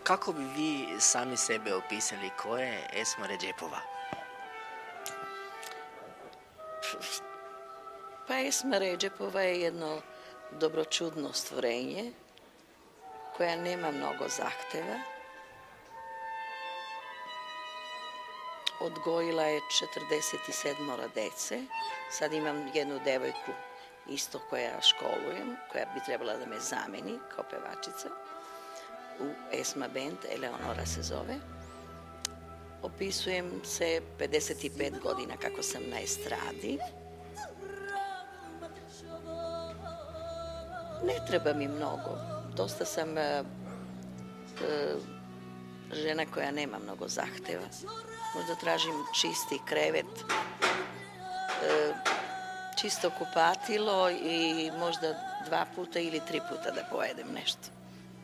Kako bi vi sami sebe opisali, ko je Esma Redžepova? Pa Esma Redžepova je jedno dobročudno stvorenje koja nema mnogo zahteva. Odgojila je 47 dece. Sad imam jednu devojku isto koja školujem, koja bi trebala da me zameni kao pevačica. U Esma Band, Eleonora se zove. Opisujem se 55 godina kako sam na estradi. Ne treba mi mnogo. Dosta sam žena koja nema mnogo zahteva. Možda tražim čisti krevet, čisto kupatilo i možda 2 puta ili 3 puta da pojedem nešto.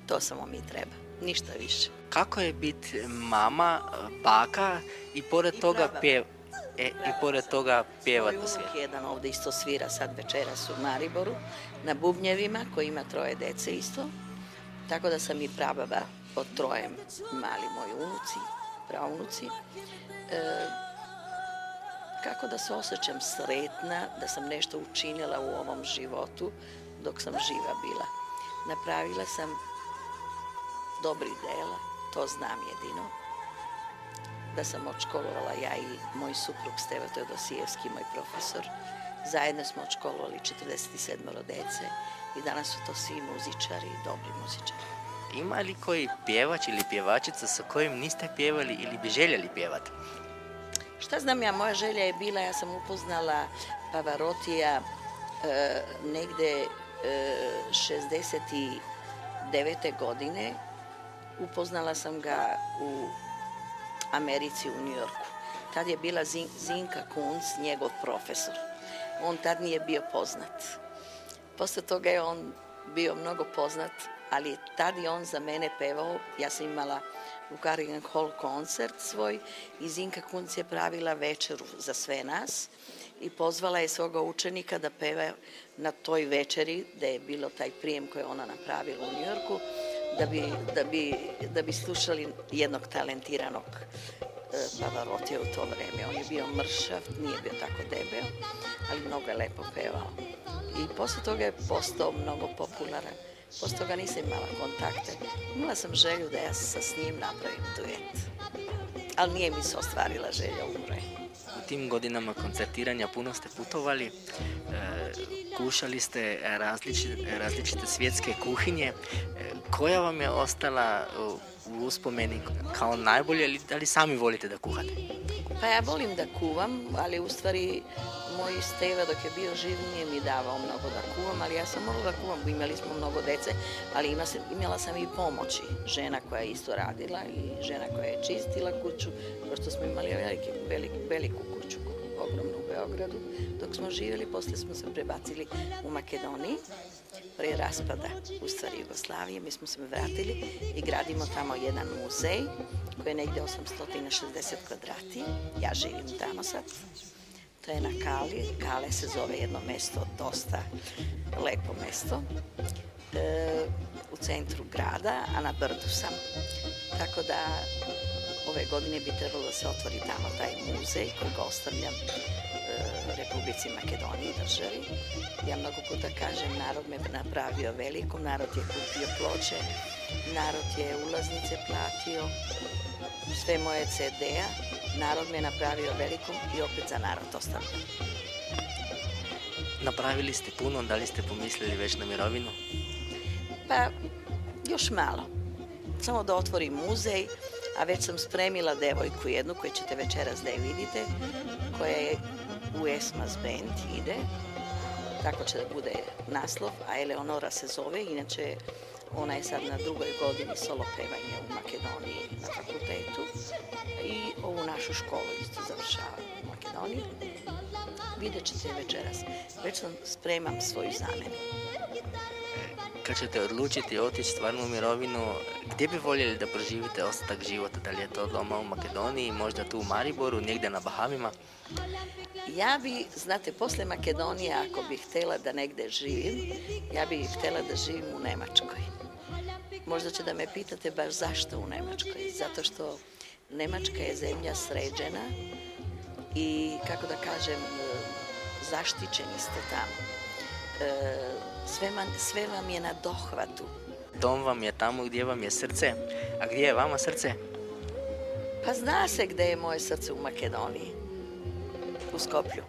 To samo mi treba, ništa više. Kako je biti mama, baka i pored toga pjevati u svijetu? Jedan ovde isto svira sad večeras u Mariboru na bubnjevima, koji ima 3 dece isto. Tako da sam i prababa od 3 mali moji unuci, praunuci. Kako da se osjećam sretna da sam nešto učinila u ovom životu dok sam živa bila. Napravila sam dobrih dela, to znam jedino. Da sam odškolovala ja i moj suprug Steva Teodosijevski, moj profesor. Zajedno smo odškolovali 47 dece i danas su to svi muzičari, dobri muzičari. Ima li koji pjevač ili pjevačica sa kojim niste pjevali ili bi željeli pjevati? Šta znam ja, moja želja je bila, ja sam upoznala Pavarotija negde 69. godine. Upoznala sam ga u Americi, u Njujorku. Tad je bila Zinka Kunc, njegov profesor. On tad nije bio poznat. Posle toga je on bio mnogo poznat, ali tad je on za mene pevao. Ja sam imala u Carnegie Hall koncert svoj i Zinka Kunc je pravila večeru za sve nas i pozvala je svoga učenika da peva na toj večeri, da je bilo taj prijem koji je ona napravila u Njujorku, da bi slušali jednog talentiranog Pavarotija u to vreme. On je bio mršav, nije bio tako debel, ali mnogo je lepo pevao. I posle toga je postao mnogo popularan. Posle toga nisam imala kontakte. Imala sam želju da ja s njim napravim duet. Ali nije mi se ostvarila želja, umro je. U tim godinama koncertiranja puno ste putovali, kušali ste različite svjetske kuhinje. Koja vam je ostala u uspomeni kao najbolje, ali sami volite da kuhate? Pa ja volim da kuvam, ali u stvari moj Steva dok je bio živ nije mi davao mnogo da kuvam, ali ja sam morala da kuvam, imali smo mnogo dece, ali imala sam i pomoći. Žena koja je isto radila i žena koja je čistila kuću, pošto smo imali veliku kuću, ogromnu u Beogradu. Dok smo živjeli, posle smo se prebacili u Makedoniji, pre raspada u stvari Jugoslavije. Mi smo se vratili i gradimo tamo jedan muzej koji je negde 860 kvadrati. Ja živim tamo sad. To je na Kali. Kale se zove jedno mesto, dosta lepo mesto, u centru grada, a na brdu sam. Tako da ove godine bi trebalo da se otvori tamo taj muzej koji ga ostavljam Republici Makedoniji, državi. Ja mnogo puta kažem, narod me napravio velikom, narod je kupio ploče, narod je ulaznice platio, sve moje CD-a, narod me napravio velikom i opet za narod ostavljam. Napravili ste puno, da li ste pomislili već na mirovinu? Pa, još malo. Samo da otvorim muzej, a već sam spremila devojku jednu koju ćete večeras da je vidite, koja je u Esma's Band ide, tako će da bude naslov, a Eleonora se zove, inače ona je sad na 2. godini solo pevanja u Makedoniji na fakultetu i ovu našu školu isto završava u Makedoniji. Vidjet ćete večeras. Već sam spremam svoju zamenu. Kad ćete odlučiti otići stvarno u mirovinu, gdje bi voljeli da proživite ostatak života? Da li je to doma u Makedoniji, možda tu u Mariboru, negdje na Bahamima? Ja bi, znate, posle Makedonije, ako bih htjela da negde živim, ja bih htjela da živim u Nemačkoj. Možda će da me pitate baš zašto u Nemačkoj. Zato što Nemačka je zemlja sređena i, kako da kažem, zaštićeni ste tamo. Sve vam je na dohvatu. Dom vam je tamo gdje vam je srce. A gdje je vama srce? Pa zna se gde je moje srce u Makedoniji, u Skoplju.